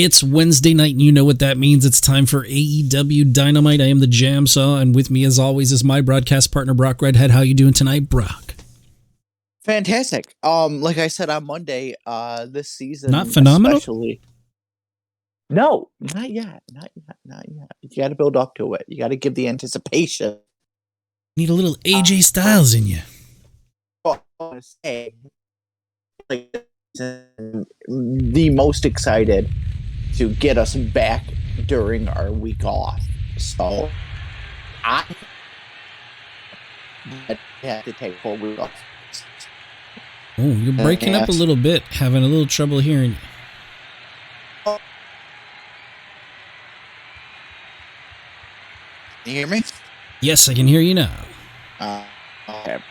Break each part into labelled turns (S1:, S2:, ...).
S1: It's Wednesday night, and you know what that means. It's time for AEW Dynamite. I am the JamSaw, and with me, as always, is my broadcast partner, Brock Redhead. How you doing tonight, Brock?
S2: Fantastic. Like I said on Monday, this season,
S1: not phenomenal.
S2: Especially, no, not yet. You got to build up to it. You got to give the anticipation.
S1: Need a little AJ Styles in you.
S2: I want to say, like, the most excited to get us back during our week off. So I had to take 4 weeks off.
S1: Oh, you're breaking up a little bit. Having a little trouble hearing you.
S2: Can you hear me?
S1: Yes, I can hear you now.
S2: Okay.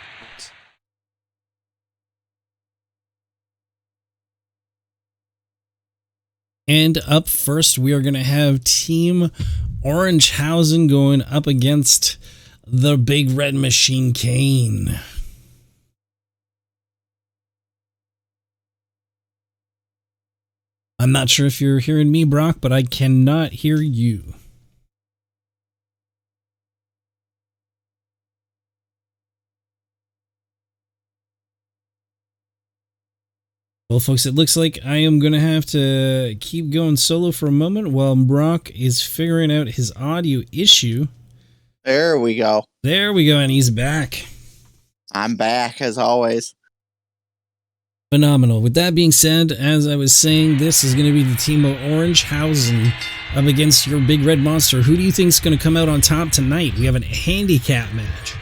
S1: And up first, we are going to have Team OrangeHausen going up against the Big Red Machine, Kane. I'm not sure if you're hearing me, Brock, but I cannot hear you. Well, folks, it looks like I am going to have to keep going solo for a moment while Brock is figuring out his audio issue.
S2: There we go.
S1: There we go, and he's back.
S2: I'm back, as always.
S1: Phenomenal. With that being said, as I was saying, this is going to be the team of OrangeHausen up against your Big Red Monster. Who do you think is going to come out on top tonight? We have a handicap match.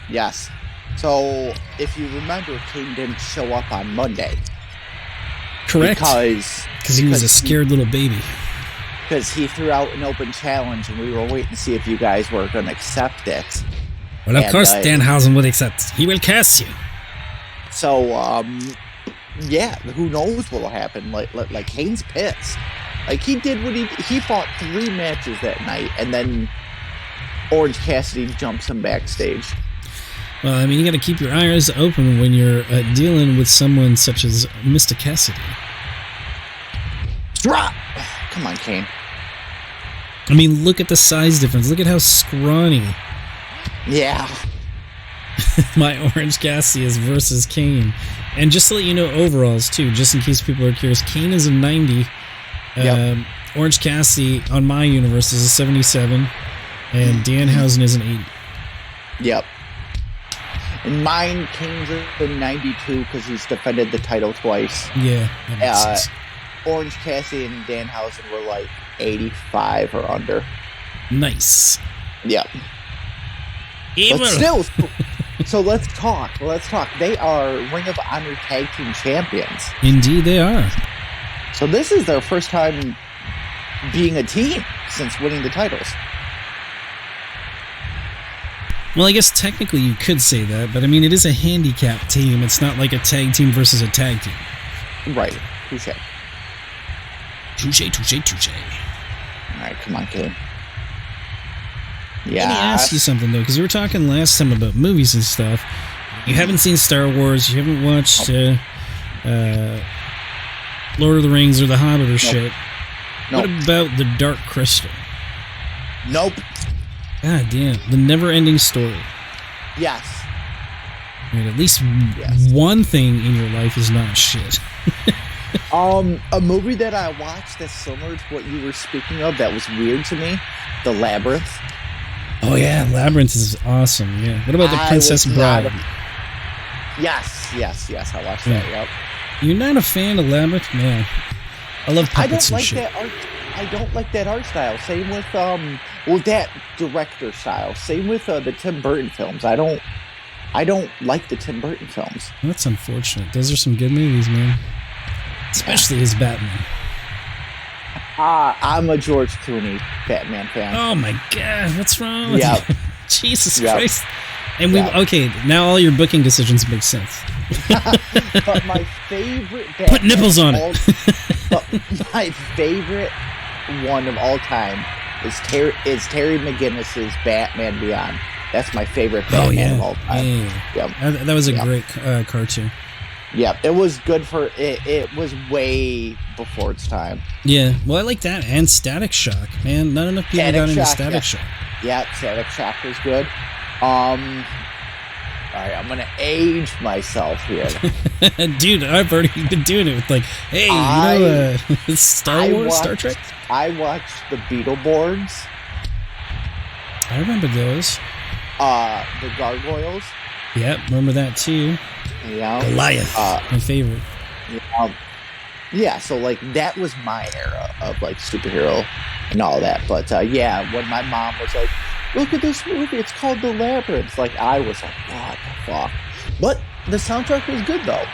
S2: Yes. So, if you remember, Kane didn't show up on Monday.
S1: Correct.
S2: Because
S1: he was a scared little baby.
S2: Because he threw out an open challenge, and we were waiting to see if you guys were going to accept it.
S1: Well, of course Danhausen would accept. He will curse you.
S2: So, yeah, who knows what'll happen? Like Kane's pissed. Like, he did what he fought 3 matches that night, and then Orange Cassidy jumps him backstage.
S1: Well, I mean, you got to keep your eyes open when you're dealing with someone such as Mr. Cassidy.
S2: Drop! Come on, Kane.
S1: I mean, look at the size difference. Look at how scrawny.
S2: Yeah.
S1: My Orange Cassidy is versus Kane. And just to let you know, overalls, too, just in case people are curious, Kane is a 90.
S2: Yep.
S1: Orange Cassidy, on my universe, is a 77. And Danhausen is an 80.
S2: Yep. In mine, Kane's a 92 because he's defended the title twice.
S1: Yeah. That makes sense.
S2: Orange Cassidy and Danhausen were like 85 or under.
S1: Nice.
S2: Yep.
S1: Evil.
S2: But still, so let's talk. They are Ring of Honor Tag Team Champions.
S1: Indeed, they are.
S2: So this is their first time being a team since winning the titles.
S1: Well, I guess technically you could say that, but I mean, it is a handicap team. It's not like a tag team versus a tag team.
S2: Right. Touche. All right, come on, kid. Yeah.
S1: Let me ask you something, though, because we were talking last time about movies and stuff. You haven't seen Star Wars. You haven't watched Lord of the Rings or The Hobbit or shit.
S2: Nope.
S1: What about The Dark Crystal?
S2: Nope.
S1: God damn. The never-ending story.
S2: Yes.
S1: I mean, at least one thing in your life is not shit.
S2: A movie that I watched that's similar to what you were speaking of that was weird to me, The Labyrinth.
S1: Oh, yeah. Labyrinth is awesome, yeah. What about The Princess Bride?
S2: Yes. I watched that, yep.
S1: You're not a fan of Labyrinth? Man. I love puppets and shit.
S2: I don't like that art style. Same with that director style. Same with the Tim Burton films. I don't like the Tim Burton films.
S1: That's unfortunate. Those are some good movies, man. Especially his Batman.
S2: I'm a George Clooney Batman fan.
S1: Oh my god, what's wrong with you? Jesus Christ. And okay, now all your booking decisions make sense.
S2: But my favorite Batman
S1: put nipples on it.
S2: But my favorite one of all time is Terry McGinnis's Batman Beyond. That's my favorite Batman of all time.
S1: Yeah. That was a great cartoon.
S2: Yeah, it was good for it. It was way before its time.
S1: Yeah, well, I like that and Static Shock. Man, not enough people got into Static Shock.
S2: Yeah, Static Shock was good. All right, I'm gonna age myself here.
S1: Dude, I've already been doing it with like, hey, Star Wars, Star Trek?
S2: I watched the Beetleborgs.
S1: I remember those.
S2: The Gargoyles.
S1: Yep, remember that too.
S2: Yeah.
S1: Goliath, my favorite.
S2: Yeah, so like that was my era of like superhero and all that. But yeah, when my mom was like, look at this movie, it's called The Labyrinth. Like, I was like, what the fuck? But the soundtrack was good, though.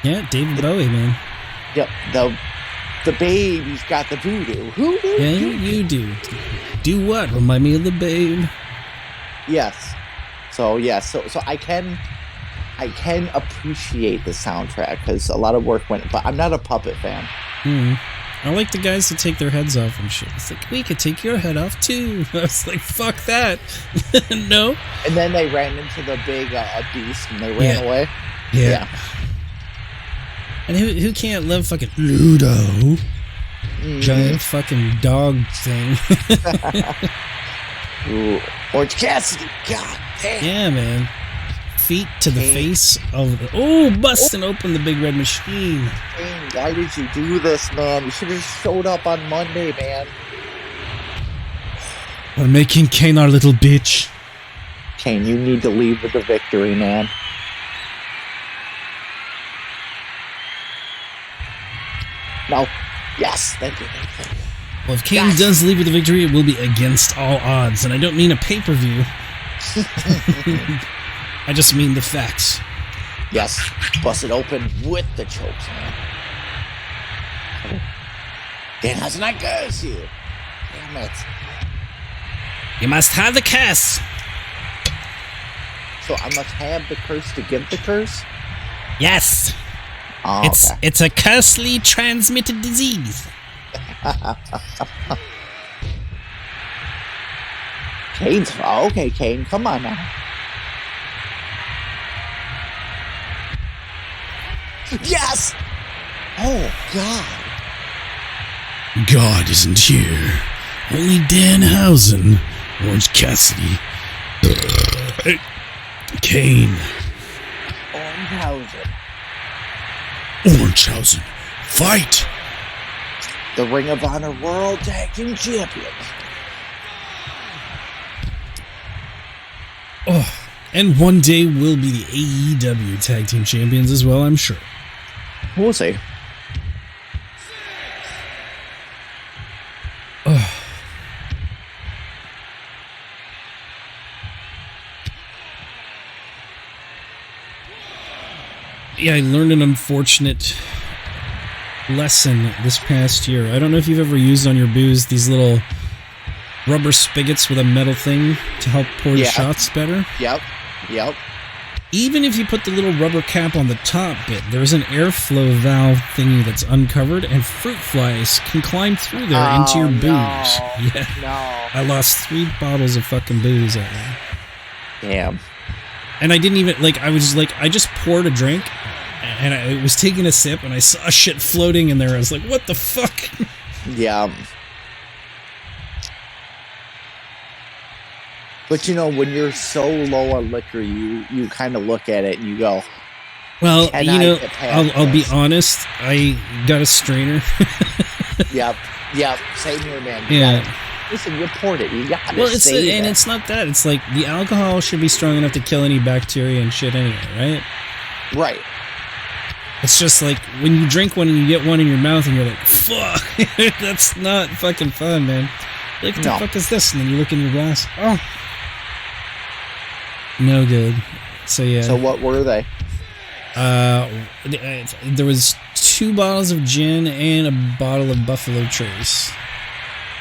S1: Yeah, David Bowie, man.
S2: Yep, the baby's got the voodoo. Who do?
S1: Yeah, you do. Do what? Remind me of the Babe.
S2: Yes. So, yeah, so I can appreciate the soundtrack, because a lot of work went, but I'm not a puppet fan.
S1: I like the guys that take their heads off and shit. It's like, we could take your head off too. I was like, fuck that. No.
S2: And then they ran into the big beast and they ran away. Yeah.
S1: And who can't love fucking Ludo? Giant fucking dog thing.
S2: Ooh, Orange Cassidy. God damn.
S1: Yeah, man. Feet to the face of the... busting open the big red machine.
S2: Kane, why did you do this, man? You should have showed up on Monday, man.
S1: We're making Kane our little bitch.
S2: Kane, you need to leave with the victory, man. No. Yes, thank you.
S1: Well, if Kane does leave with the victory, it will be against all odds. And I don't mean a pay-per-view. I just mean the facts.
S2: Yes, bust it open with the chokes, man. Danhausen, I curse you. Damn it.
S1: You must have the curse.
S2: So I must have the curse to give the curse?
S1: Yes.
S2: Oh,
S1: it's a cursely transmitted disease.
S2: Kane's... okay, Kane, come on now. Yes! Oh, God.
S1: God isn't here. Only Danhausen, Orange Cassidy, Kane. OrangeHausen, fight!
S2: The Ring of Honor World Tag Team Champions.
S1: Oh, and one day we'll be the AEW Tag Team Champions as well, I'm sure.
S2: We'll see.
S1: Oh. Yeah, I learned an unfortunate lesson this past year. I don't know if you've ever used on your booze these little rubber spigots with a metal thing to help pour the shots better.
S2: Yep.
S1: Even if you put the little rubber cap on the top bit, there's an airflow valve thingy that's uncovered, and fruit flies can climb through there into your booze. Yeah.
S2: No.
S1: I lost 3 bottles of fucking booze that way.
S2: Damn.
S1: And I didn't even, I just poured a drink, and I was taking a sip, and I saw shit floating in there. I was like, what the fuck?
S2: Yeah. But, when you're so low on liquor, you kind of look at it and you go,
S1: well, I'll be honest, I got a strainer.
S2: Yep, same here, man.
S1: Yeah.
S2: Listen, you poured it. You got to
S1: it's not that. It's like the alcohol should be strong enough to kill any bacteria and shit anyway, right?
S2: Right.
S1: It's just like when you drink one and you get one in your mouth and you're like, fuck, that's not fucking fun, man. Like, what the fuck is this? And then you look in your glass. Oh. No good. So, yeah.
S2: So what were they?
S1: There was 2 bottles of gin and a bottle of Buffalo Trace.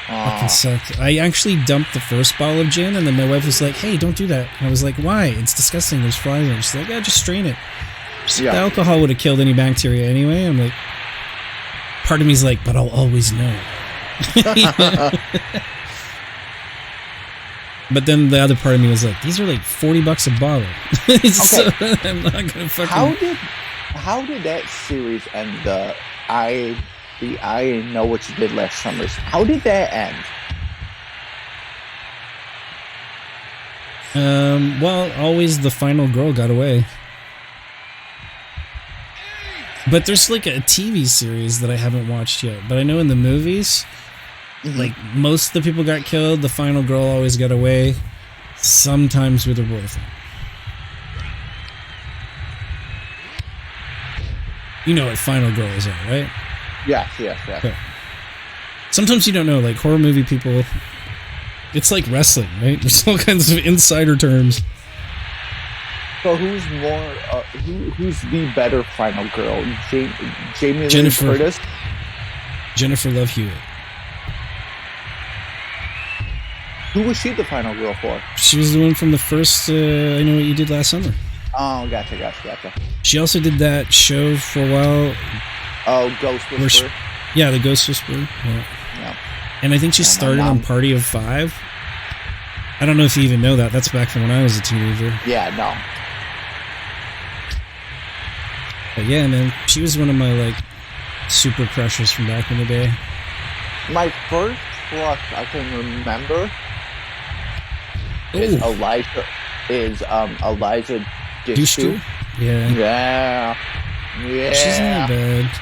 S1: Fucking sucked. I actually dumped the first bottle of gin, and then my wife was like, hey, don't do that. And I was like, why? It's disgusting. There's flies in it. She's like, yeah, just strain it. The alcohol would have killed any bacteria anyway. I'm like, part of me's like, but I'll always know. But then the other part of me was like, these are like $40 a bottle. So I'm not gonna fucking...
S2: How did that series end? The I know what you did last summer. How did that end?
S1: Well, always the final girl got away. But there's like a TV series that I haven't watched yet. But I know in the movies, like most of the people got killed. The final girl always got away. Sometimes with her boyfriend. You know what Final Girl is, right?
S2: Yes.
S1: Okay. Sometimes you don't know, like horror movie people. It's like wrestling, right? There's all kinds of insider terms.
S2: So who's more? Who's the better Final Girl? Jamie Lee Curtis.
S1: Jennifer Love Hewitt.
S2: Who was she the Final Girl for?
S1: She was the one from the first. I Know What You Did Last Summer.
S2: Oh, gotcha.
S1: She also did that show for a while.
S2: Oh, Ghost Whisperer.
S1: Yeah, the Ghost Whisperer. Yeah. And I think she started on Party of Five. I don't know if you even know that. That's back from when I was a teenager.
S2: Yeah, no.
S1: But yeah, man, she was one of my like super crushes from back in the day.
S2: My first crush I can remember is Eliza Dushku. Yeah.
S1: She's not bad.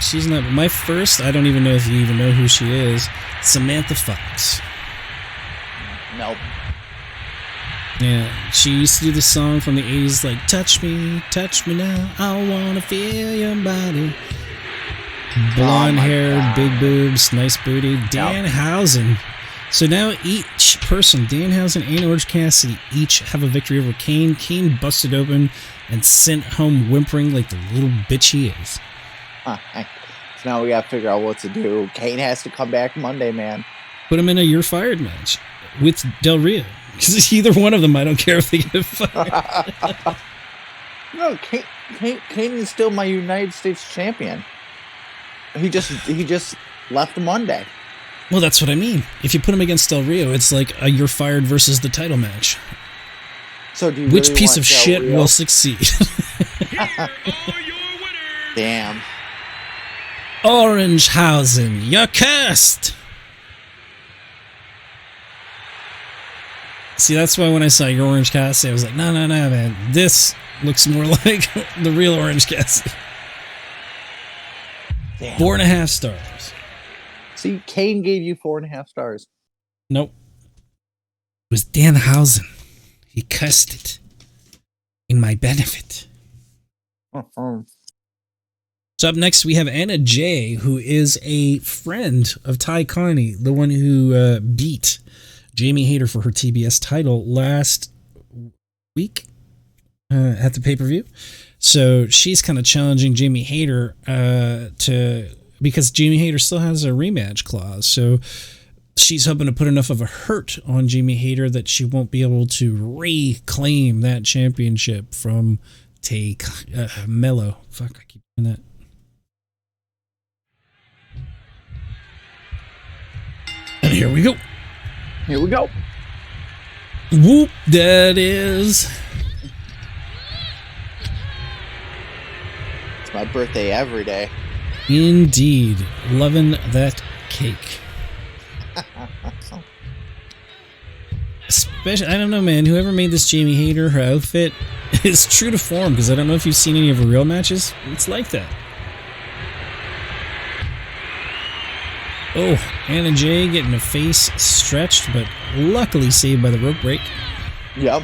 S1: She's not. My first, I don't even know if you even know who she is. Samantha Fox.
S2: Nope.
S1: Yeah, she used to do the song from the 80s, like touch me now, I wanna feel your body. Blonde hair, God. Big boobs, nice booty. Danhausen. So now each person, Danhausen and Orange Cassidy, each have a victory over Kane. Kane busted open and sent home whimpering like the little bitch he is.
S2: So now we gotta figure out what to do. Kane has to come back Monday, man.
S1: Put him in a You're Fired match with Del Rio. Because either one of them, I don't care if they get fired.
S2: No, Kane is still my United States champion. He just left Monday.
S1: Well, that's what I mean. If you put him against Del Rio, it's like a You're Fired versus the title match.
S2: So do you
S1: Which
S2: really
S1: piece of
S2: Del
S1: shit
S2: Rio?
S1: will succeed?
S2: Damn.
S1: OrangeHausen, you're cursed! See, that's why when I saw your Orange Cassidy, I was like, no, man. This looks more like the real Orange Cassidy. Damn. 4.5 stars.
S2: See, Kane gave you 4.5 stars.
S1: Nope. It was Danhausen. He cursed it. In my benefit. So up next, we have Anna Jay, who is a friend of Ty Conti, the one who beat Jamie Hayter for her TBS title last week at the pay-per-view. So she's kind of challenging Jamie Hayter because Jamie Hayter still has a rematch clause. So she's hoping to put enough of a hurt on Jamie Hayter that she won't be able to reclaim that championship from Mello. Fuck, I keep doing that. And here we go.
S2: Here we go.
S1: Whoop, that is.
S2: It's my birthday every day.
S1: Indeed. Loving that cake. Especially, I don't know, man. Whoever made this Jamie Hayter, her outfit is true to form, because I don't know if you've seen any of her real matches. It's like that. Oh, Anna Jay getting her face stretched, but luckily saved by the rope break.
S2: Yep.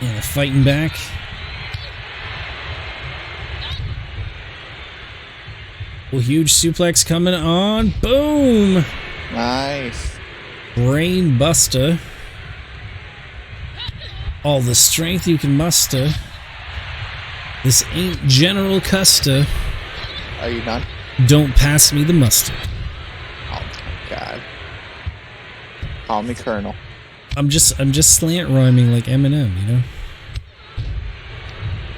S1: Yeah, fighting back. Oh, huge suplex coming on. Boom!
S2: Nice.
S1: Brain buster. All the strength you can muster. This ain't General Custer.
S2: Are you done?
S1: Don't pass me the mustard.
S2: Oh my God. Call me Colonel.
S1: I'm just slant rhyming like Eminem, you know?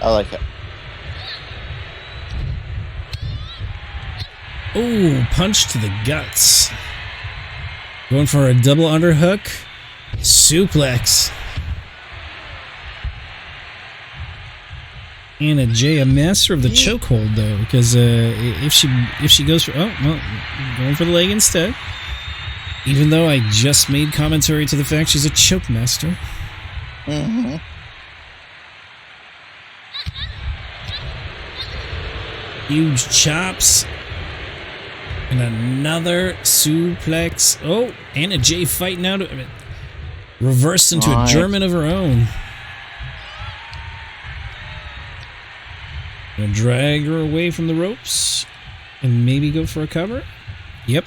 S2: I like it.
S1: Oh, punch to the guts. Going for a double underhook. Suplex. Anna Jay, a master of the chokehold, though, because if she goes for going for the leg instead. Even though I just made commentary to the fact she's a choke master.
S2: Mm-hmm.
S1: Huge chops. And another suplex. Oh, Anna Jay fighting out. Reversed into a German of her own. Gonna drag her away from the ropes. And maybe go for a cover. Yep.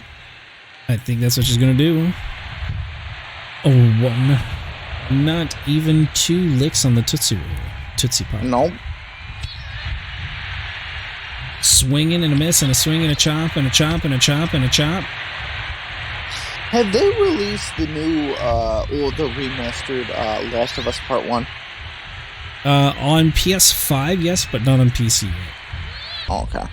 S1: I think that's what she's gonna do. Oh, one. Not even 2 licks on the Tootsie Pop.
S2: Nope.
S1: Swinging and a miss and a swing and a chop and a chop and a chop and a chop.
S2: Have they released the new, the remastered Last of Us Part 1?
S1: On PS5, yes, but not on PC yet.
S2: Oh, okay.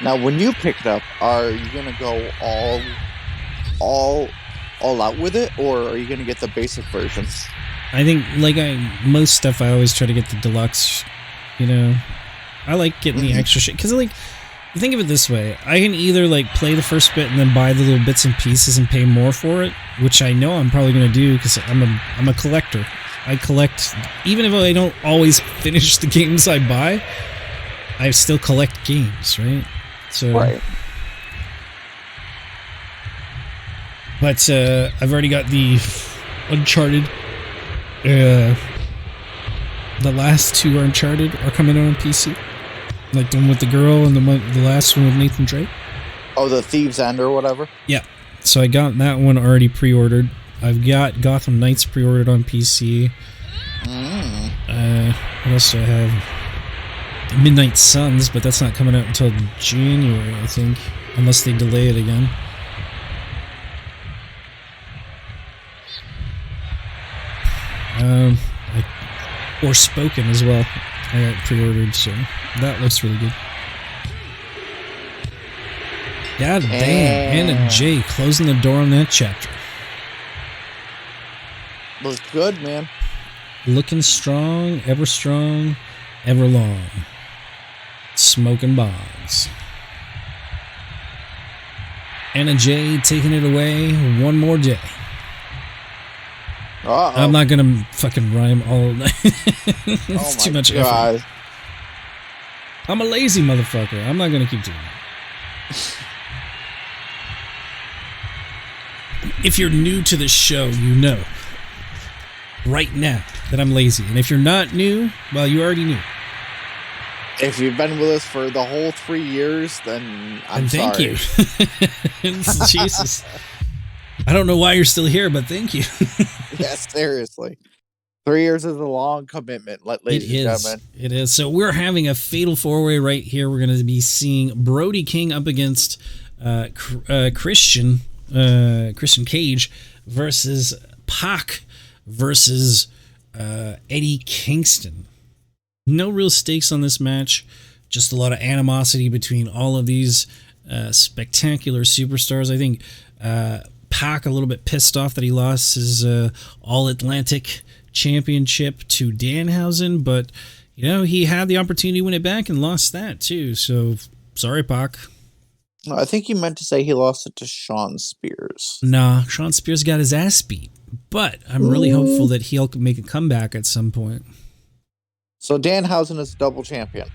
S2: Now, when you pick it up, are you gonna go all out with it, or are you gonna get the basic version?
S1: I think, like most stuff, I always try to get the deluxe. You know, I like getting the extra shit because, like, think of it this way: I can either like play the first bit and then buy the little bits and pieces and pay more for it, which I know I'm probably going to do because I'm a collector. I collect, even if I don't always finish the games I buy. I still collect games, right? So,
S2: right.
S1: But I've already got the Uncharted. The last 2 Uncharted are coming out on PC. Like the one with the girl and the last one with Nathan Drake.
S2: Oh, the Thieves' End or whatever?
S1: Yeah. So I got that one already pre-ordered. I've got Gotham Knights pre-ordered on PC. What else do I have? Midnight Suns, but that's not coming out until January, I think. Unless they delay it again. Or Spoken as well. I got pre-ordered, so that looks really good. God damn, Anna Jay closing the door on that chapter.
S2: Looks good, man.
S1: Looking strong, ever long. Smoking bombs. Anna Jay taking it away one more day.
S2: Uh-oh.
S1: I'm not gonna fucking rhyme all night. It's too much effort. I'm a lazy motherfucker. I'm not gonna keep doing it. If you're new to this show, you know right now that I'm lazy. And if you're not new, well, you already knew.
S2: If you've been with us for the whole 3 years, then I'm sorry.
S1: Thank you. Jesus. I don't know why you're still here, but thank you.
S2: Yes, seriously. 3 years is a long commitment, ladies and gentlemen.
S1: It is. So we're having a fatal 4-way right here. We're going to be seeing Brody King up against Christian Cage versus Pac versus Eddie Kingston. No real stakes on this match. Just a lot of animosity between all of these spectacular superstars. I think Pac a little bit pissed off that he lost his All-Atlantic Championship to Danhausen, but you know, he had the opportunity to win it back and lost that too. So sorry, Pac.
S2: No, I think he meant to say he lost it to Shawn Spears.
S1: Nah, Shawn Spears got his ass beat, but I'm really hopeful that he'll make a comeback at some point.
S2: So Danhausen is double champion.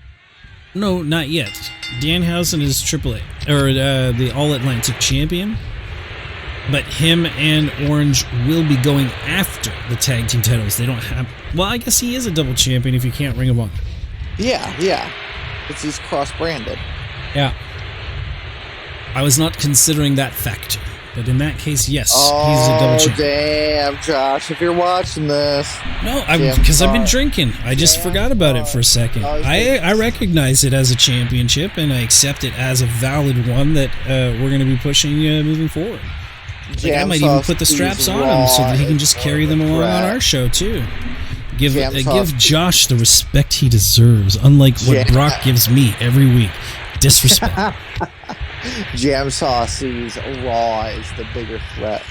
S1: No, not yet. Danhausen is AAA, or the All-Atlantic champion. But him and Orange will be going after the tag team titles. They don't have... Well, I guess he is a double champion if you can't Ring of Honor.
S2: Yeah. Because he's cross-branded.
S1: Yeah. I was not considering that factor. But in that case, yes, he's a double champion.
S2: Damn, Josh, if you're watching this.
S1: No, because I've been drinking. I just forgot about it for a second. I recognize it as a championship, and I accept it as a valid one that we're going to be pushing moving forward. Like, I might even put the straps on him so that he can just carry them along on our show, too. Give Josh the respect he deserves, unlike what Brock gives me every week. Disrespect.
S2: JamSaw sees Raw as the bigger threat.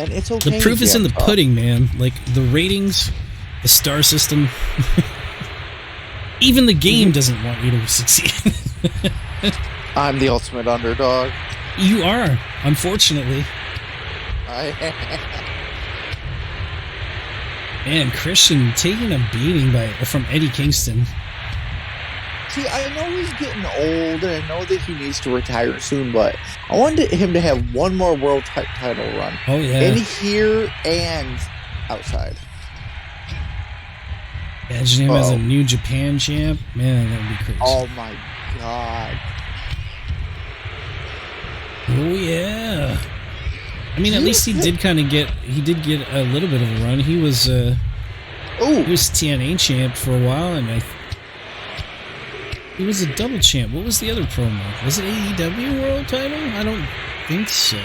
S2: And it's okay.
S1: The proof is in the pudding, man. Like, the ratings, the star system. Even the game doesn't want you to succeed.
S2: I'm the ultimate underdog.
S1: You are, unfortunately. Man, Christian taking a beating from Eddie Kingston.
S2: See, I know he's getting old, and I know that he needs to retire soon, but I wanted him to have one more world title run.
S1: Oh, yeah.
S2: In here and outside.
S1: Imagine him as a New Japan champ. Man, that would be crazy.
S2: Oh, my God.
S1: Oh, yeah. I mean, at least he did get a little bit of a run. He was TNA champ for a while, and he was a double champ. What was the other promo? Was it AEW world title? I don't think so.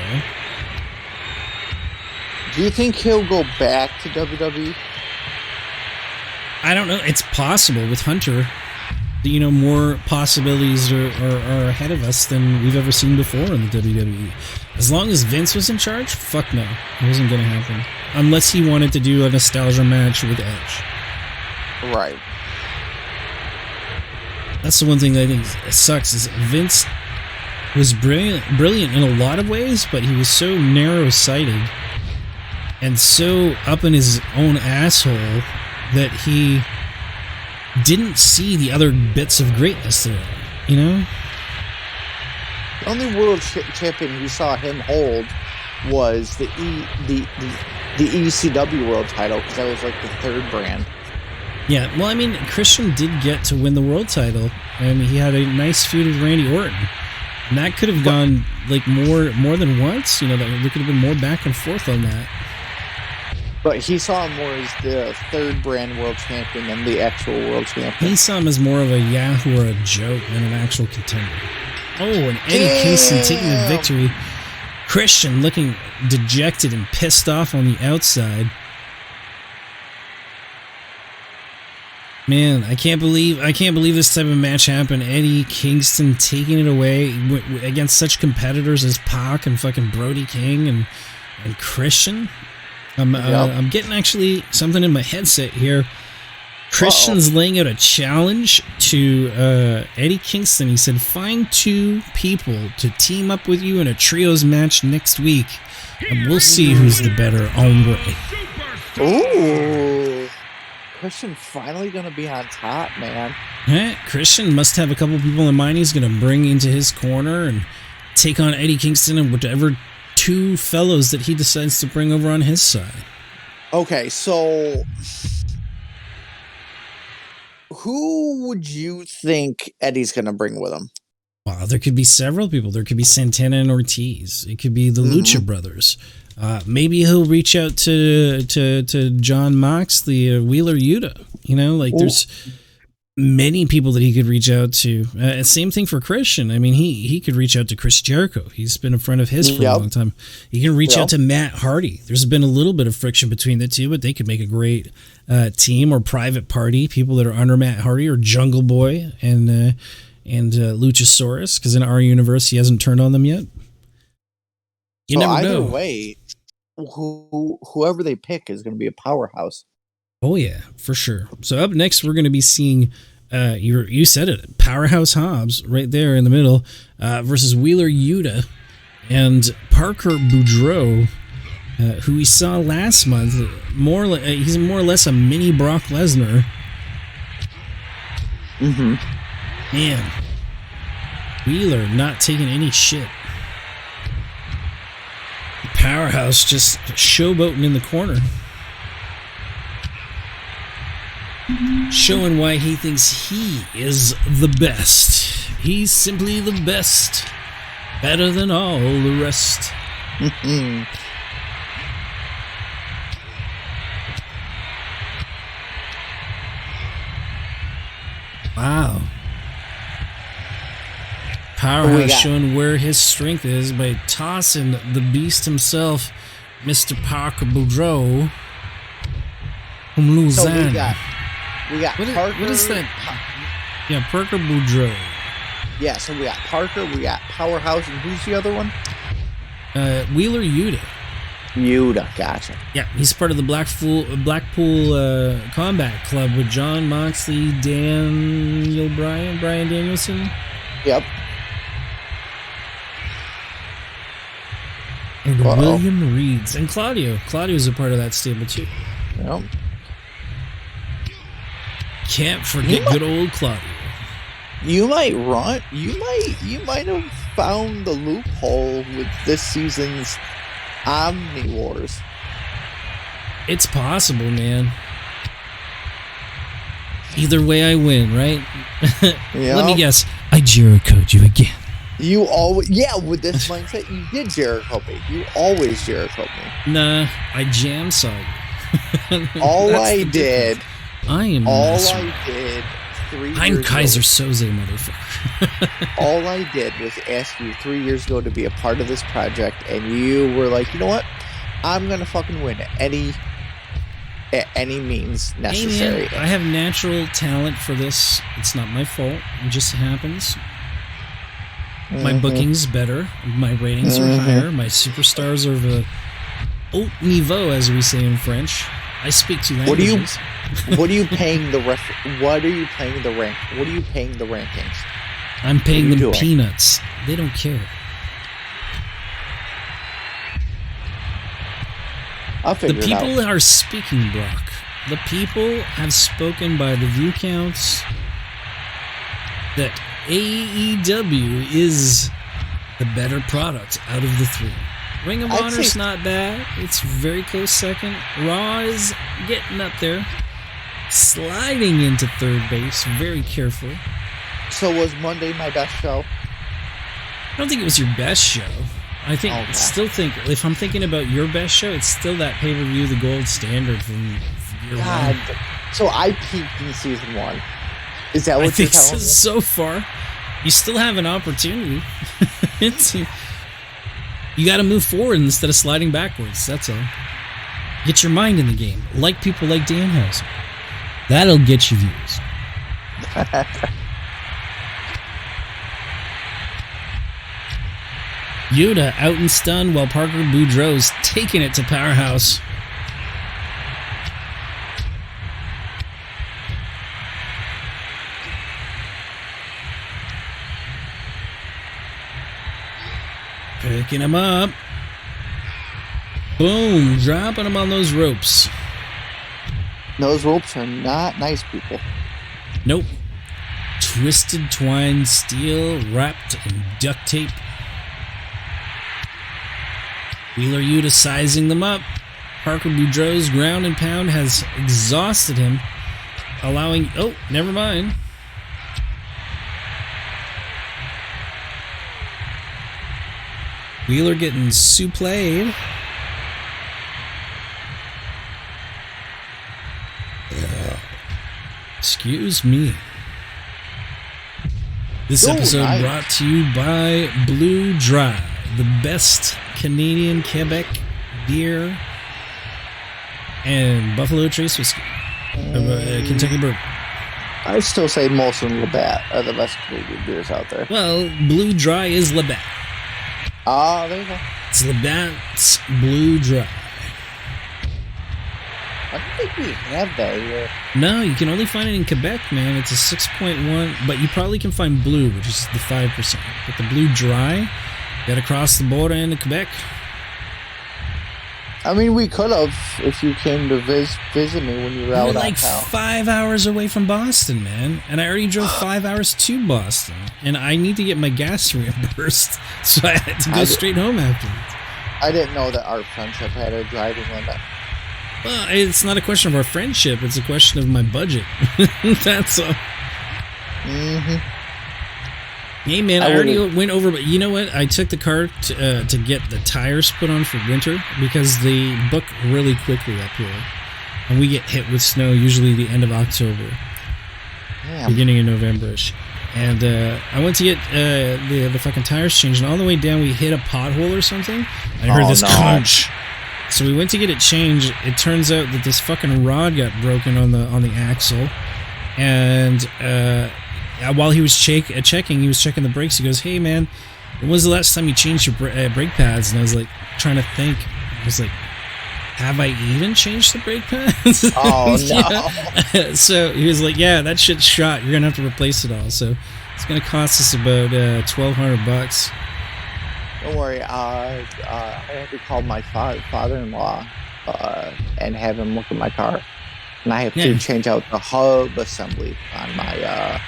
S2: Do you think he'll go back to WWE?
S1: I don't know. It's possible with Hunter. You know, more possibilities are ahead of us than we've ever seen before in the WWE. As long as Vince was in charge, fuck no. It wasn't going to happen. Unless he wanted to do a nostalgia match with Edge.
S2: Right.
S1: That's the one thing that I think sucks is Vince was brilliant in a lot of ways, but he was so narrow-sighted and so up in his own asshole that he didn't see the other bits of greatness there, you know?
S2: The only world champion we saw him hold was the ECW world title, because that was like the third brand.
S1: Yeah, well, I mean, Christian did get to win the world title. I mean, he had a nice feud with Randy Orton. And that could have gone, like, more than once. You know, there could have been more back and forth on that.
S2: But he saw him more as the third brand world champion than the actual world champion.
S1: He saw him as more of a Yahoo or a joke than an actual contender. Oh, and Eddie Kingston taking the victory. Christian looking dejected and pissed off on the outside. Man, I can't believe this type of match happened. Eddie Kingston taking it away against such competitors as Pac and fucking Brody King and Christian. I'm getting actually something in my headset here. Christian's laying out a challenge to Eddie Kingston. He said, find 2 people to team up with you in a trios match next week, and we'll see who's the better hombre.
S2: Ooh. Christian finally going to be on top, man.
S1: Christian must have a couple people in mind he's going to bring into his corner and take on Eddie Kingston and whatever 2 fellows that he decides to bring over on his side.
S2: Okay, so who would you think Eddie's going to bring with him?
S1: Wow, there could be several people. There could be Santana and Ortiz. It could be the Lucha Brothers. Maybe he'll reach out to John Moxley, Wheeler Yuta. You know, like there's many people that he could reach out to. Same thing for Christian. I mean, he could reach out to Chris Jericho. He's been a friend of his for a long time. He can reach out to Matt Hardy. There's been a little bit of friction between the two, but they could make a great team or private party. People that are under Matt Hardy or Jungle Boy and Luchasaurus, because in our universe he hasn't turned on them yet. You never know.
S2: Either way, whoever they pick is going to be a powerhouse.
S1: Oh yeah, for sure. So up next, we're going to be seeing, you said it, Powerhouse Hobbs right there in the middle, versus Wheeler Yuta and Parker Boudreaux, who we saw last month. He's more or less a mini Brock Lesnar. Man, Wheeler not taking any shit. Powerhouse just showboating in the corner. Showing why he thinks he is the best. He's simply the best. Better than all the rest. Wow. Powerhouse showing where his strength is by tossing the beast himself, Mr. Parker Boudreaux, from Lausanne.
S2: So we got Parker.
S1: What is that? Yeah, Parker Boudreaux.
S2: Yeah, so we got Parker, we got Powerhouse, and who's the other one?
S1: Wheeler Yuta.
S2: Yuta, gotcha.
S1: Yeah, he's part of the Blackpool Combat Club with John Moxley, Brian Danielson.
S2: Yep.
S1: And William Reeds. And Claudio. Claudio's a part of that stable, too.
S2: Yep.
S1: Can't forget good old Claudio.
S2: You might have found the loophole with this season's Omni Wars.
S1: It's possible, man. Either way, I win, right?
S2: Yeah.
S1: Let me guess. I Jericho'd you again.
S2: You always, with this mindset, you did Jericho me. You always Jericho me.
S1: Nah, I JamSaw you.
S2: All I did.
S1: I am.
S2: All I did. 3 years
S1: I'm Kaiser
S2: ago,
S1: Soze, motherfucker.
S2: all I did was ask you 3 years ago to be a part of this project, and you were like, you know what? I'm gonna fucking win at any means necessary.
S1: Hey man, I have natural talent for this. It's not my fault. It just happens. My booking's better. My ratings are higher. My superstars are of a haut niveau, as we say in French. I speak 2 languages.
S2: What are you paying the What are you paying the rank? What are you paying the rankings?
S1: I'm paying them peanuts. They don't care.
S2: I'll figure
S1: The
S2: it out.
S1: people are speaking, Brock. The people have spoken by the view counts that AEW is the better product out of the 3. Ring of Honor's not bad. It's very close second. Raw is getting up there. Sliding into third base very carefully.
S2: So was Monday my best show?
S1: I don't think it was your best show. I still think, if I'm thinking about your best show, it's still that pay-per-view, the gold standard from year one.
S2: So I peaked in season 1. Is that what you're telling me?
S1: So far, you still have an opportunity. You got to move forward instead of sliding backwards. That's all. Get your mind in the game, like people like Danhausen. That'll get you views. Yuta out and stunned while Parker Boudreaux's taking it to Powerhouse. Picking him up. Boom, dropping him on those ropes.
S2: Those ropes are not nice, people.
S1: Nope. Twisted twine steel wrapped in duct tape. Wheeler Yuta sizing them up. Parker Boudreaux's ground and pound has exhausted him, allowing... Oh, never mind. Wheeler getting supplayed. Excuse me. This episode brought to you by Blue Dry, the best Canadian Quebec beer and Buffalo Trace whiskey. Kentucky bourbon.
S2: I still say Molson and Labatt are the best Canadian beers out there.
S1: Well, Blue Dry is Labatt.
S2: Ah, there you go.
S1: It's Labatt's Blue Dry.
S2: I don't think we have that here.
S1: No, you can only find it in Quebec, man. It's a 6.1, but you probably can find Blue, which is the 5%. But the Blue Dry, you gotta cross the border into Quebec.
S2: I mean, we could have if you came to visit me when you were out
S1: We're
S2: on
S1: like
S2: town.
S1: 5 hours away from Boston, man. And I already drove 5 hours to Boston. And I need to get my gas reimbursed, so I had to go straight home afterwards.
S2: I didn't know that our friendship had a driving limit.
S1: Well, it's not a question of our friendship. It's a question of my budget. That's all.
S2: Mm-hmm.
S1: Hey, man, I already went over, but you know what? I took the car to get the tires put on for winter because they book really quickly up here. And we get hit with snow usually the end of October, beginning of November-ish. And I went to get the fucking tires changed, and all the way down we hit a pothole or something. I heard this crunch. So we went to get it changed. It turns out that this fucking rod got broken on the axle, and while he was checking, he was checking the brakes. He goes, "Hey man, when was the last time you changed your brake pads?" And I was like trying to think. I was like, have I even changed the brake pads?
S2: Oh, no.
S1: Yeah. So he was like, yeah, that shit's shot. You're going to have to replace it all. So it's going to cost us about $1,200.
S2: Don't worry. I had to call my father-in-law and have him look at my car. And I have to change out the hub assembly on my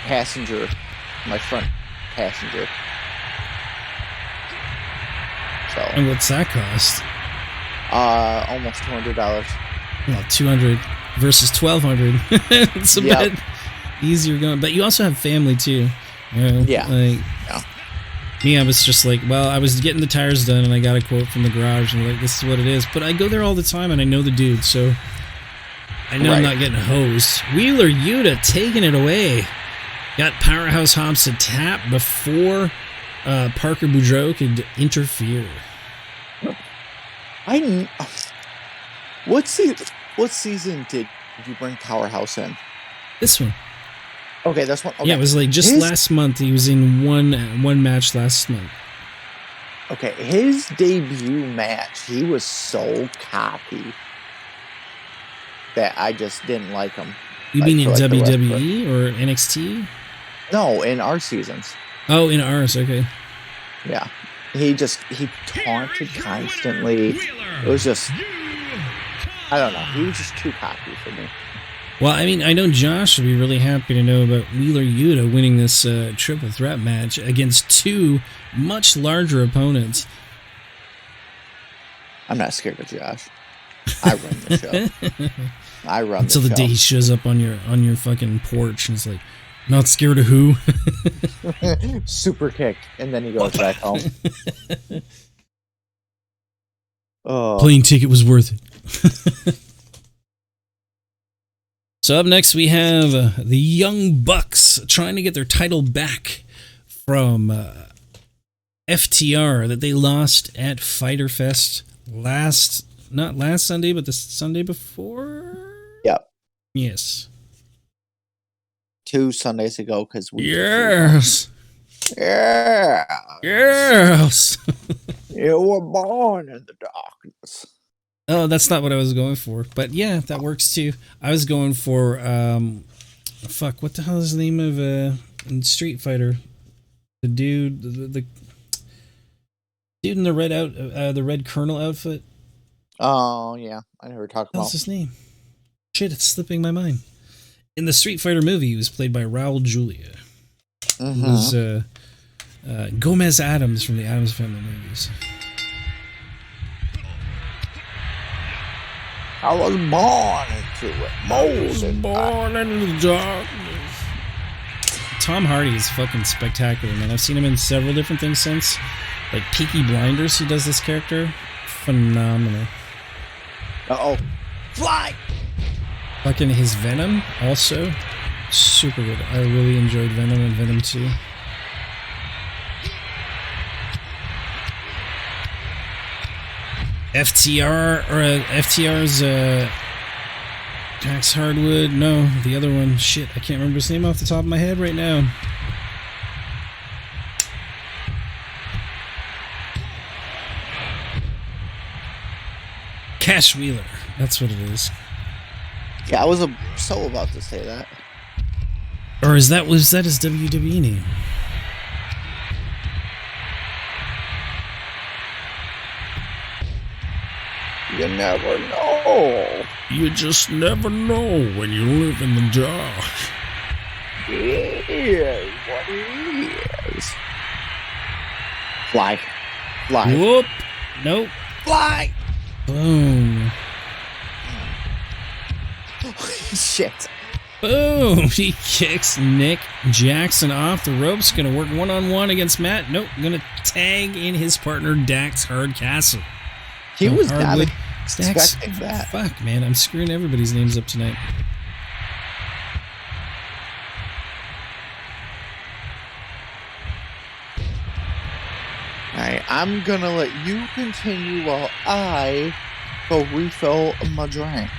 S2: passenger, my front passenger. So.
S1: And what's that cost?
S2: Almost $200.
S1: Well, $200 versus $1,200. It's a bit easier going. But you also have family too. You know, Me, I was just like, well, I was getting the tires done and I got a quote from the garage and like, this is what it is. But I go there all the time and I know the dude, so I know I'm not getting hosed. Wheeler Yuta taking it away. Got Powerhouse Hobbs to tap before Parker Boudreaux could interfere.
S2: What season did you bring Powerhouse in?
S1: This one.
S2: Okay, that's one. Okay.
S1: Yeah, it was like just last month. He was in one match last month.
S2: Okay, his debut match, he was so cocky that I just didn't like him.
S1: You mean in WWE or NXT?
S2: No, in our seasons.
S1: Oh, in ours, okay.
S2: Yeah. He taunted constantly. It was just, I don't know. He was just too cocky for me.
S1: Well, I mean, I know Josh would be really happy to know about Wheeler Yuta winning this triple threat match against two much larger opponents.
S2: I'm not scared of Josh. I run the show.
S1: Until the day he shows up on your fucking porch and is like, not scared of who?
S2: Super kick, and then he goes back home.
S1: Plane ticket was worth it. So up next we have the Young Bucks trying to get their title back from FTR that they lost at Fyter Fest not last Sunday, but the Sunday before?
S2: Yep.
S1: Yes.
S2: 2 Sundays ago, because we...
S1: Yes!
S2: Yeah!
S1: Yes!
S2: You were born in the darkness.
S1: Oh, that's not what I was going for. But yeah, that works too. I was going for, what the hell is the name of in Street Fighter? The dude, the dude in the red Colonel outfit.
S2: Oh, yeah. I never talked about.
S1: What's his name? Shit, it's slipping my mind. In the Street Fighter movie, he was played by Raul Julia.
S2: Mm-hmm.
S1: It was Gomez Adams from the Addams Family movies.
S2: I was born into it.
S1: Born into the darkness. Tom Hardy is fucking spectacular, man. I've seen him in several different things since. Like Peaky Blinders, he does this character. Phenomenal.
S2: Uh-oh. Fly!
S1: Fucking his Venom, also. Super good. I really enjoyed Venom and Venom 2. FTR's Dax Hardwood. No, the other one. Shit, I can't remember his name off the top of my head right now. Cash Wheeler. That's what it is.
S2: Yeah, I was so about to say that.
S1: Or was that his WWE name?
S2: You never know.
S1: You just never know when you live in the dark.
S2: It is what it is. Fly. Fly.
S1: Whoop. Nope.
S2: Fly.
S1: Boom.
S2: Shit.
S1: Boom. He kicks Nick Jackson off the ropes. Gonna work one-on-one against Matt. Nope. Gonna tag in his partner Dax Hardcastle.
S2: He was not expecting that.
S1: Fuck, man. I'm screwing everybody's names up tonight.
S2: Alright, I'm gonna let you continue while I go refill my drink.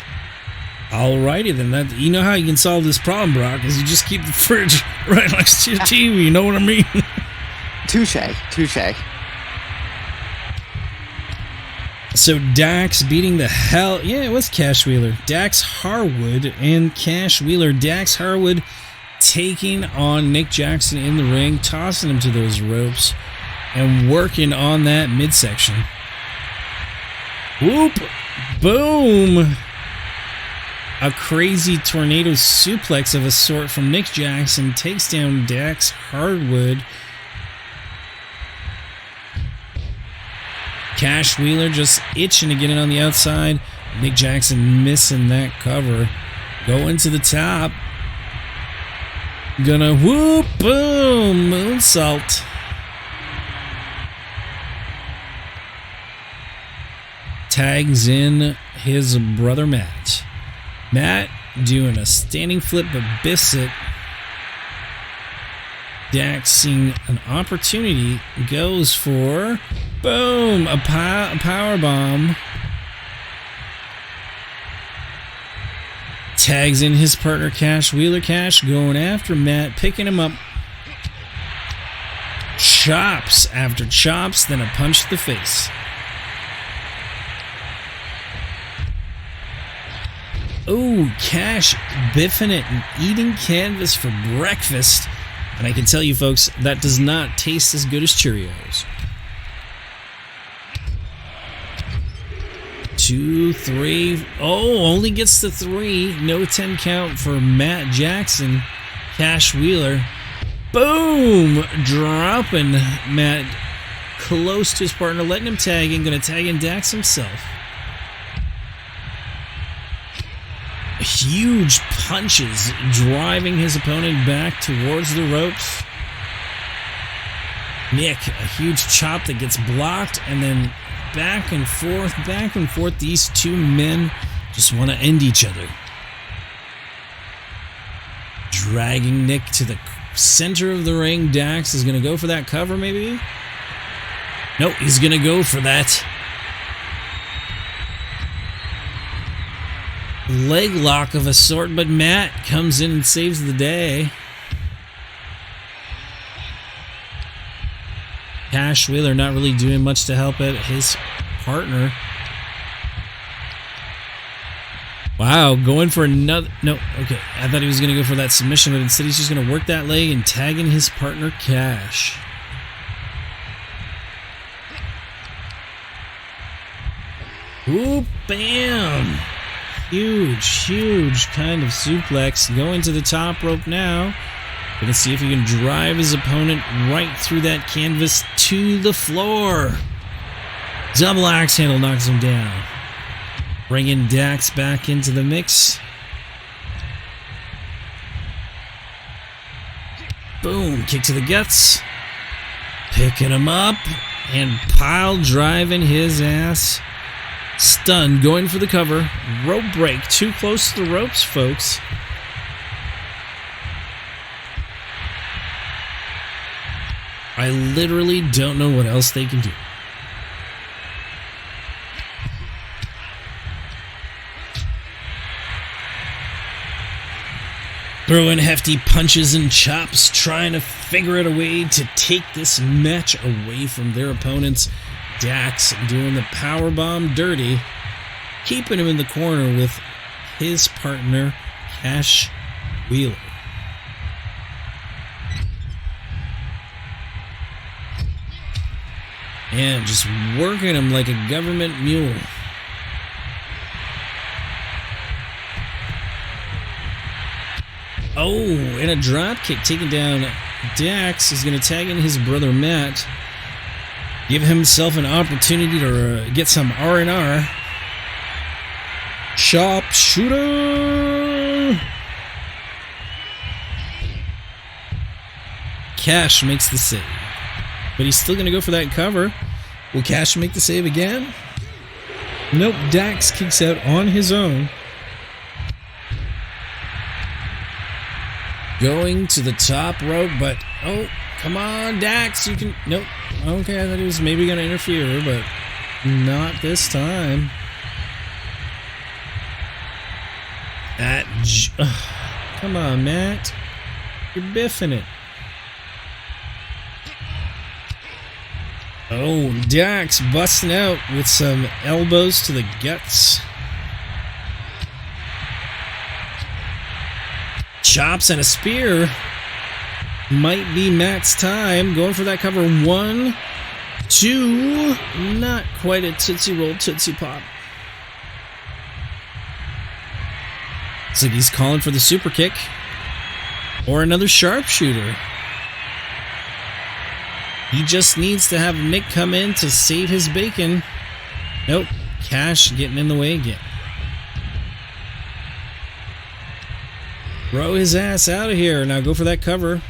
S1: Alrighty then. You know how you can solve this problem, Brock, is you just keep the fridge right next to your TV. You know what I mean?
S2: Touche. Touche.
S1: So Dax beating the hell... Yeah, it was Cash Wheeler. Dax Harwood and Cash Wheeler. Dax Harwood taking on Nick Jackson in the ring, tossing him to those ropes, and working on that midsection. Whoop! Boom! A crazy tornado suplex of a sort from Nick Jackson takes down Dax Harwood. Cash Wheeler just itching to get it on the outside. Nick Jackson missing that cover. Going to the top. Gonna whoop, boom, moonsault. Tags in his brother Matt. Matt doing a standing flip but biffs it. Dax seeing an opportunity, goes for, boom, a power bomb. Tags in his partner Cash Wheeler. Cash going after Matt, picking him up. Chops after chops, then a punch to the face. Oh, Cash biffing it and eating canvas for breakfast. And I can tell you folks, that does not taste as good as Cheerios. 2, 3. Oh, only gets the 3. No 10 count for Matt Jackson. Cash Wheeler. Boom! Dropping Matt close to his partner, letting him tag in. Going to tag in Dax himself. Huge punches driving his opponent back towards the ropes. Nick, a huge chop that gets blocked, and then back and forth, back and forth. These two men just want to end each other. Dragging Nick to the center of the ring. Dax is going to go for that cover, maybe? Nope, he's going to go for that leg lock of a sort, but Matt comes in and saves the day. Cash Wheeler not really doing much to help it. His partner. Wow, going for another... No, okay. I thought he was going to go for that submission, but instead he's just going to work that leg and tag in his partner, Cash. Ooh, bam! Huge kind of suplex. Going to the top rope now. Gonna see if he can drive his opponent right through that canvas to the floor. Double axe handle knocks him down. Bringing Dax back into the mix. Boom, kick to the guts. Picking him up and pile driving his ass. Stunned, going for the cover. Rope break, too close to the ropes, folks. I literally don't know what else they can do. Throwing hefty punches and chops, trying to figure out a way to take this match away from their opponents. Dax doing the powerbomb dirty, keeping him in the corner with his partner, Cash Wheeler. And just working him like a government mule. Oh, and a drop kick taking down Dax. Is going to tag in his brother Matt. Give himself an opportunity to get some R&R. Sharpshooter. Cash makes the save. But he's still going to go for that cover. Will Cash make the save again? Nope, Dax kicks out on his own. Going to the top rope, but... Oh, come on, Dax, you can... Nope. Okay, I thought he was maybe going to interfere, but not this time. Come on, Matt. You're biffing it. Oh, Dax busting out with some elbows to the guts. Chops and a spear. Might be Matt's time. Going for that cover. 1, 2. Not quite a Tootsie Roll, Tootsie Pop. Looks like he's calling for the super kick. Or another sharpshooter. He just needs to have Mick come in to save his bacon. Nope. Cash getting in the way again. Throw his ass out of here. Now go for that cover.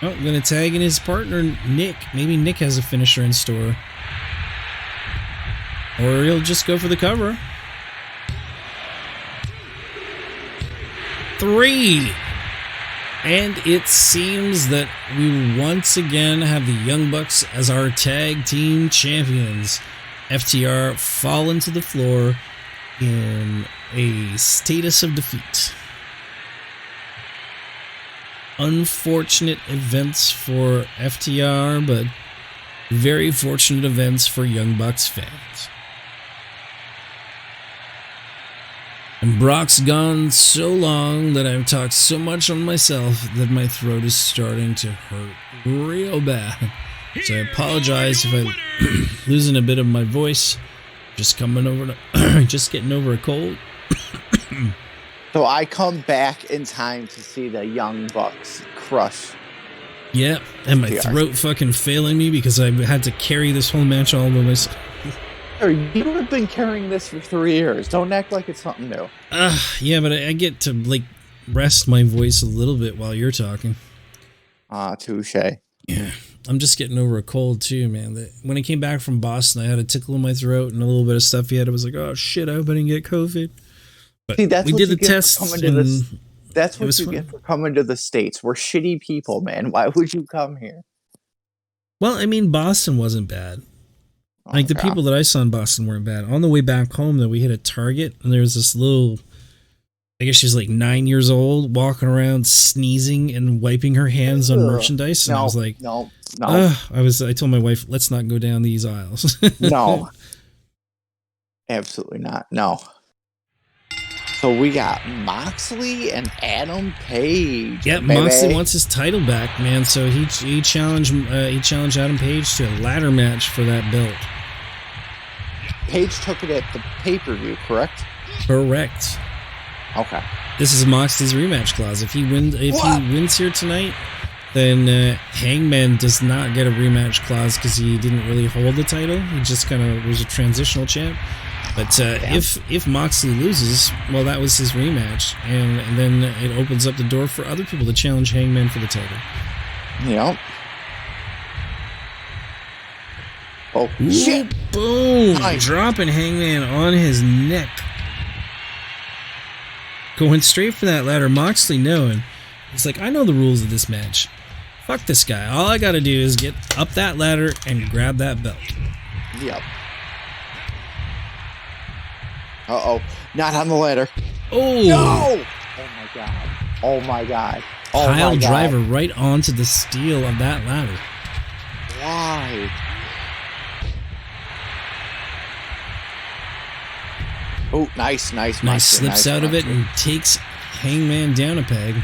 S1: Oh, gonna tag in his partner, Nick. Maybe Nick has a finisher in store. Or he'll just go for the cover. 3. And it seems that we once again have the Young Bucks as our tag team champions. FTR fallen to the floor in a status of defeat. Unfortunate events for FTR, but very fortunate events for Young Bucks fans. And Brock's gone so long that I've talked so much on myself that my throat is starting to hurt real bad. So I apologize if I'm losing a bit of my voice. Just getting over a cold.
S2: So I come back in time to see the Young Bucks crush.
S1: Yeah, and my throat fucking failing me because I had to carry this whole match all by myself.
S2: You have been carrying this for 3 years. Don't act like it's something new.
S1: Yeah, but I get to like rest my voice a little bit while you're talking.
S2: Touche.
S1: Yeah, I'm just getting over a cold too, man. When I came back from Boston, I had a tickle in my throat and a little bit of stuffy head. I was like, oh shit, I hope I didn't get COVID. But
S2: see, that's
S1: we
S2: what
S1: did
S2: you
S1: the
S2: get
S1: test.
S2: For coming to that's what you get for coming to the States. We're shitty people, man. Why would you come here?
S1: Well, I mean, Boston wasn't bad. Like, the people that I saw in Boston weren't bad. On the way back home, though, we hit a Target, and there was this little, I guess she's like 9 years old, walking around sneezing and wiping her hands on merchandise. And I was like,
S2: no.
S1: I told my wife, let's not go down these aisles.
S2: No. Absolutely not. No. So we got Moxley and Adam Page.
S1: Yep, Moxley wants his title back, man. So he challenged Adam Page to a ladder match for that belt.
S2: Page took it at the pay-per-view, correct?
S1: Correct.
S2: Okay.
S1: This is Moxley's rematch clause. If he wins here tonight, then Hangman does not get a rematch clause because he didn't really hold the title. He just kind of was a transitional champ. But if Moxley loses, well, that was his rematch, and then it opens up the door for other people to challenge Hangman for the title.
S2: Yep. Oh,
S1: ooh,
S2: shit!
S1: Boom! Nice. Dropping Hangman on his neck. Going straight for that ladder. Moxley knowing. He's like, I know the rules of this match. Fuck this guy. All I gotta do is get up that ladder and grab that belt.
S2: Yep. Uh-oh. Not on the ladder.
S1: Oh!
S2: No! Oh, my God. Oh, my God. Oh,
S1: Pile
S2: my God.
S1: driver right onto the steel of that ladder.
S2: Why? Oh, nice.
S1: Slips out of it and takes Hangman down a peg.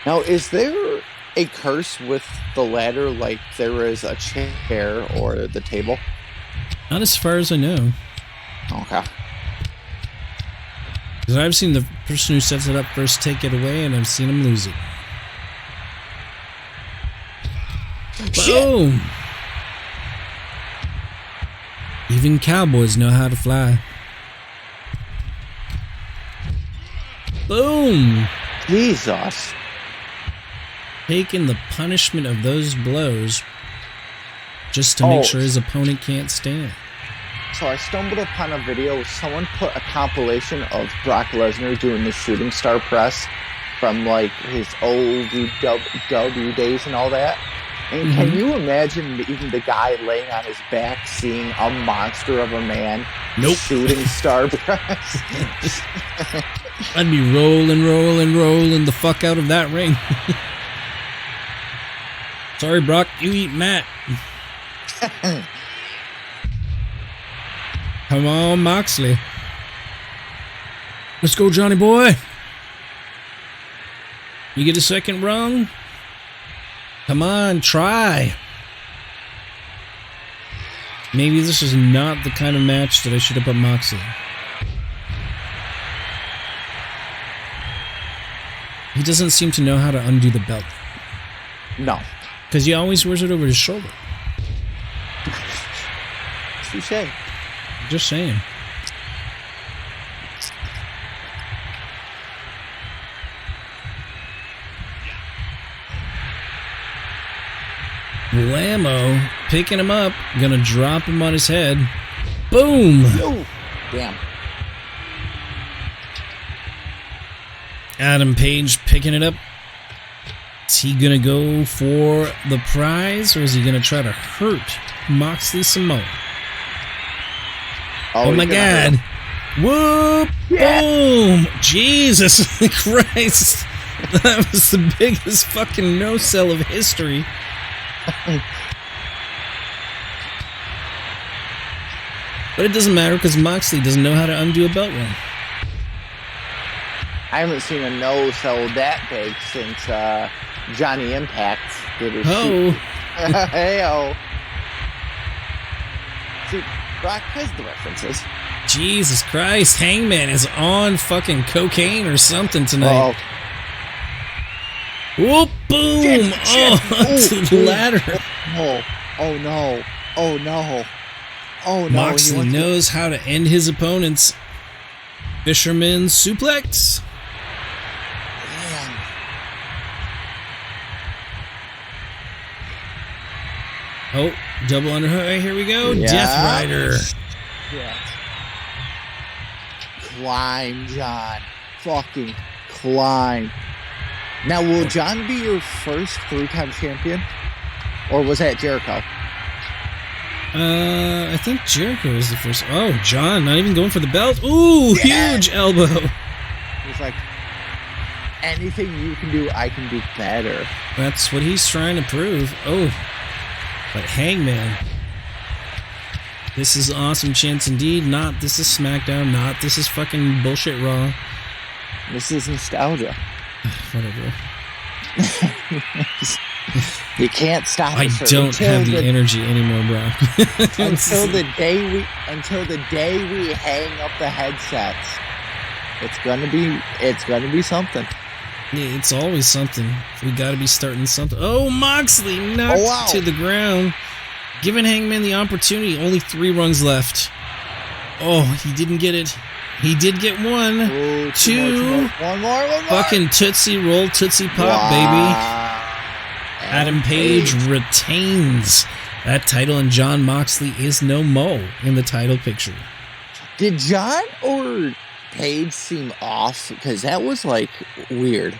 S2: Now, is there a curse with the ladder like there is a chair or the table?
S1: Not as far as I know.
S2: Okay.
S1: Because I've seen the person who sets it up first take it away, and I've seen him lose it. Boom! Even cowboys know how to fly. Boom!
S2: Jesus.
S1: Taking the punishment of those blows just to make sure his opponent can't stand.
S2: So I stumbled upon a video. Someone put a compilation of Brock Lesnar doing the shooting star press from like his old W days and all that. And can you imagine even the guy laying on his back seeing a monster of a man shooting star press?
S1: I'd be rolling the fuck out of that ring. Sorry, Brock, you eat Matt. Come on, Moxley. Let's go, Johnny boy. You get a second rung? Come on, try. Maybe this is not the kind of match that I should have put Moxley. He doesn't seem to know how to undo the belt.
S2: No.
S1: Because he always wears it over his shoulder.
S2: Touché.
S1: Just saying. Lammo picking him up, gonna drop him on his head. Boom!
S2: Oh, damn.
S1: Adam Page picking it up. Is he gonna go for the prize, or is he gonna try to hurt Moxley Samoa? Oh my God! Whoop! Yeah. Boom! Jesus Christ! That was the biggest fucking no-sell of history. But it doesn't matter because Moxley doesn't know how to undo a belt run.
S2: I haven't seen a no-sell that big since Johnny Impact did his Hey-oh. See, Brock has the references.
S1: Jesus Christ, Hangman is on fucking cocaine or something tonight. Whoop, boom! To the ladder.
S2: Oh no. Oh no. Oh no.
S1: Moxley knows how to end his opponents. Fisherman suplex.
S2: Damn.
S1: Oh, double underhook. Right, here we go.
S2: Yeah.
S1: Death Rider.
S2: Yeah. Climb, John. Fucking climb. Now, will John be your first 3-time champion? Or was that Jericho?
S1: I think Jericho was the first. Oh, John, not even going for the belt. Ooh, yeah. Huge elbow.
S2: He's like, anything you can do, I can do better.
S1: That's what he's trying to prove. Oh, but Hangman. This is awesome chance indeed. Not this is SmackDown. Not this is fucking bullshit Raw.
S2: This is nostalgia.
S1: Whatever.
S2: You can't stop.
S1: I don't have the energy anymore, bro.
S2: until the day we hang up the headsets, it's gonna be something.
S1: Yeah, it's always something. We got to be starting something. Oh, Moxley knocked to the ground, giving Hangman the opportunity. Only 3 rungs left. Oh, he didn't get it. He did get 1,
S2: Ooh,
S1: 2,
S2: one more.
S1: Fucking Tootsie Roll, Tootsie Pop, baby. Adam Page retains that title, and Jon Moxley is no mo in the title picture.
S2: Did John or Page seem off? Because that was, like, weird.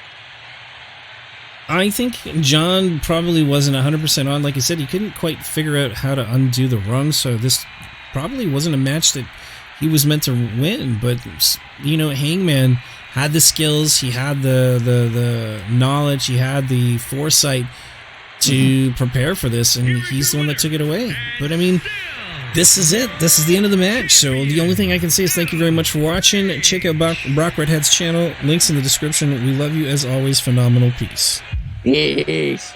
S1: I think John probably wasn't 100% on. Like I said, he couldn't quite figure out how to undo the rung, so this probably wasn't a match that he was meant to win. But, you know, Hangman had the skills, he had the knowledge, he had the foresight to prepare for this, and he's the one that took it away. But, I mean, this is it. This is the end of the match. So the only thing I can say is thank you very much for watching. Check out Brock Redhead's channel. Links in the description. We love you as always. Phenomenal peace.
S2: Peace.